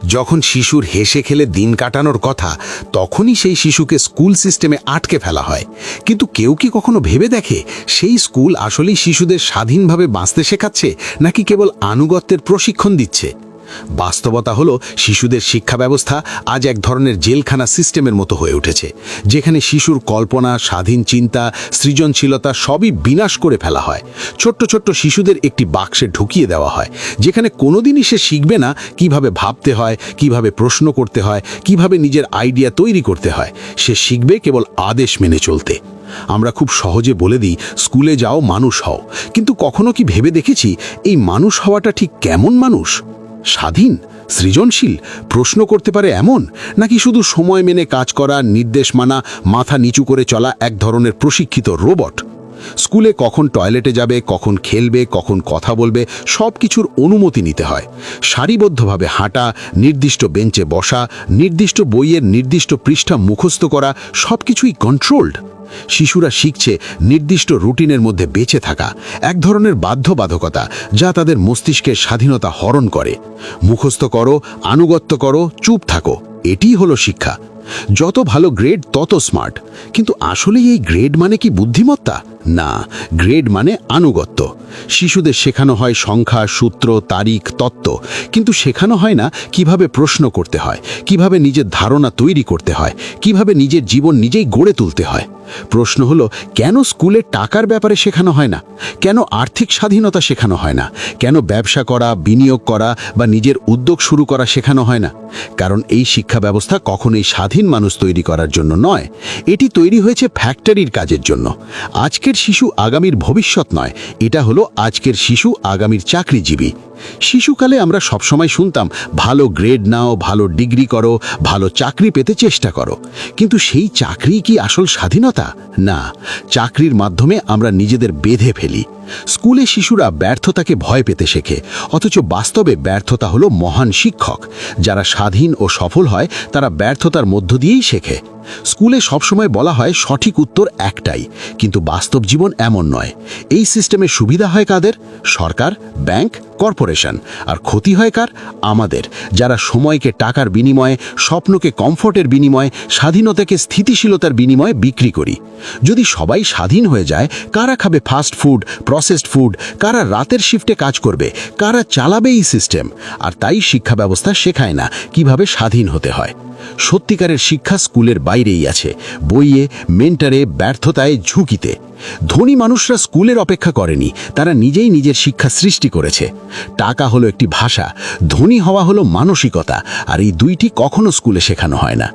যখন শিশুর হেসে খেলে দিন কাটানোর কথা, তখনই সেই শিশুকে স্কুল সিস্টেমে আটকে ফেলা হয়। কিন্তু কেউ কি কখনো ভেবে দেখে সেই স্কুল আসলেই শিশুদের স্বাধীনভাবে বাঁচতে শেখাচ্ছে নাকি কেবল আনুগত্যের প্রশিক্ষণ দিচ্ছে? বাস্তবতা হলো, শিশুদের শিক্ষা ব্যবস্থা আজ এক ধরনের জেলখানা সিস্টেমের মতো হয়ে উঠেছে, যেখানে শিশুর কল্পনা, স্বাধীন চিন্তা, সৃজনশীলতা সবই বিনাশ করে ফেলা হয়। ছোট্ট ছোট্ট শিশুদের একটি বাক্সে ঢুকিয়ে দেওয়া হয়, যেখানে কোনোদিনই সে শিখবে না কিভাবে ভাবতে হয়, কিভাবে প্রশ্ন করতে হয়, কিভাবে নিজের আইডিয়া তৈরি করতে হয়। সে শিখবে কেবল আদেশ মেনে চলতে। আমরা খুব সহজে বলে দিই, স্কুলে যাও, মানুষ হও। কিন্তু কখনো কি ভেবে দেখেছি এই মানুষ হওয়াটা ঠিক কেমন মানুষ? স্বাধীন, সৃজনশীল, প্রশ্ন করতে পারে এমন, নাকি শুধু সময় মেনে কাজ করা, নির্দেশ মানা, মাথা নিচু করে চলা এক ধরনের প্রশিক্ষিত রোবট? স্কুলে কখন টয়লেটে যাবে, কখন খেলবে, কখন কথা বলবে, সব কিছুর অনুমতি নিতে হয়। সারিবদ্ধভাবে হাঁটা, নির্দিষ্ট বেঞ্চে বসা, নির্দিষ্ট বইয়ের নির্দিষ্ট পৃষ্ঠা মুখস্থ করা, সব কিছুই কন্ট্রোলড। শিশুরা শিখছে নির্দিষ্ট রুটিনের মধ্যে বেঁচে থাকা, এক ধরনের বাধ্যবাধকতা যা তাদের মস্তিষ্কের স্বাধীনতা হরণ করে। মুখস্থ করো, আনুগত্য করো, চুপ থাকো, এটিই হলো শিক্ষা। যত ভালো গ্রেড তত স্মার্ট। কিন্তু আসলে এই গ্রেড মানে কি বুদ্ধিমত্তা? না, গ্রেড মানে আনুগত্য। শিশুদের শেখানো হয় সংখ্যা, সূত্র, তারিখ, তত্ত্ব, কিন্তু শেখানো হয় না কিভাবে প্রশ্ন করতে হয়, কিভাবে নিজের ধারণা তৈরি করতে হয়, কিভাবে নিজের জীবন নিজেই গড়ে তুলতে হয়। প্রশ্ন হলো, কেন স্কুলে টাকার ব্যাপারে শেখানো হয় না? কেন আর্থিক স্বাধীনতা শেখানো হয় না? কেন ব্যবসা করা, বিনিয়োগ করা বা নিজের উদ্যোগ শুরু করা শেখানো হয় না? কারণ এই শিক্ষা ব্যবস্থা কখনোই স্বাধীন মানুষ তৈরি করার জন্য নয়, এটি তৈরি হয়েছে ফ্যাক্টরির কাজের জন্য। আজকের শিশু আগামীর ভবিষ্যৎ নয়, এটা হলো আজকের শিশু আগামীর চাকরিজীবী। শিশুকালে আমরা সবসময় শুনতাম, ভালো গ্রেড নাও, ভালো ডিগ্রি করো, ভালো চাকরি পেতে চেষ্টা করো। কিন্তু সেই চাকরি কি আসল স্বাধীনতা? না, চাকরির মাধ্যমে আমরা নিজেদের বেঁধে ফেলি। স্কুলে শিশুরা ব্যর্থতাকে ভয় পেতে শেখে, অথচ বাস্তবে ব্যর্থতা হলো মহান শিক্ষক। যারা স্বাধীন ও সফল হয় তারা ব্যর্থতার মধ্য দিয়েই শেখে। স্কুলে সবসময় বলা হয় সঠিক উত্তর একটাই, কিন্তু বাস্তব জীবন এমন নয়। এই সিস্টেমে সুবিধা হয় কাদের? সরকার, ব্যাংক, কর্পোরেশন। আর ক্ষতি হয় কার? আমাদের, যারা সময়কে টাকার বিনিময়ে, স্বপ্নকে কমফোর্টের বিনিময়ে, স্বাধীনতাকে স্থিতিশীলতার বিনিময়ে বিক্রি করি। যদি সবাই স্বাধীন হয়ে যায়, কারা খাবে ফাস্ট ফুড, প্রসেসড ফুড? কারা রাতের শিফটে কাজ করবে? কারা চালাবে এই সিস্টেম? আর তাই শিক্ষা ব্যবস্থা শেখায় না কিভাবে স্বাধীন হতে হয়। সত্যিকারের শিক্ষা স্কুলের বাইরেই আছে, বইয়ে, মেন্টারে, ব্যর্থতায়, ঝুঁকিতে। ধনী মানুষরা স্কুলের অপেক্ষা করেনি, তারা নিজেই নিজের শিক্ষা সৃষ্টি করেছে। টাকা হলো একটি ভাষা, ধনী হওয়া হলো মানসিকতা, আর এই দুইটি কখনো স্কুলে শেখানো হয় না।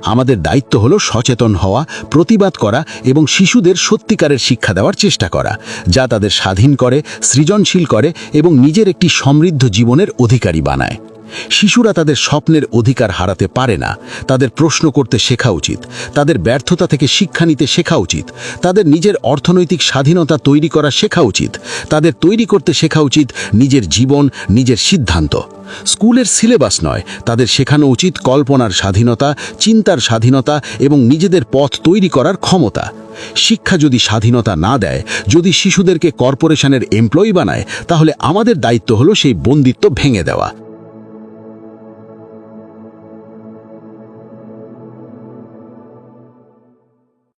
আমাদের দায়িত্ব হলো সচেতন হওয়া, প্রতিবাদ করা এবং শিশুদের সত্যিকারের শিক্ষা দেওয়ার চেষ্টা করা, যা তাদের স্বাধীন করে, সৃজনশীল করে এবং নিজের একটি সমৃদ্ধ জীবনের অধিকারী বানায়। শিশুরা তাদের স্বপ্নের অধিকার হারাতে পারে না। তাদের প্রশ্ন করতে শেখা উচিত, তাদের ব্যর্থতা থেকে শিক্ষা নিতে শেখা উচিত, তাদের নিজের অর্থনৈতিক স্বাধীনতা তৈরি করা শেখা উচিত, তাদের তৈরি করতে শেখা উচিত নিজের জীবন, নিজের সিদ্ধান্ত। স্কুলের সিলেবাস নয়, তাদের শেখানো উচিত কল্পনার স্বাধীনতা, চিন্তার স্বাধীনতা এবং নিজেদের পথ তৈরি করার ক্ষমতা। শিক্ষা যদি স্বাধীনতা না দেয়, যদি শিশুদেরকে কর্পোরেশনের এমপ্লয়ি বানায়, তাহলে আমাদের দায়িত্ব হলো সেই বন্দিত্ব ভেঙে দেওয়া।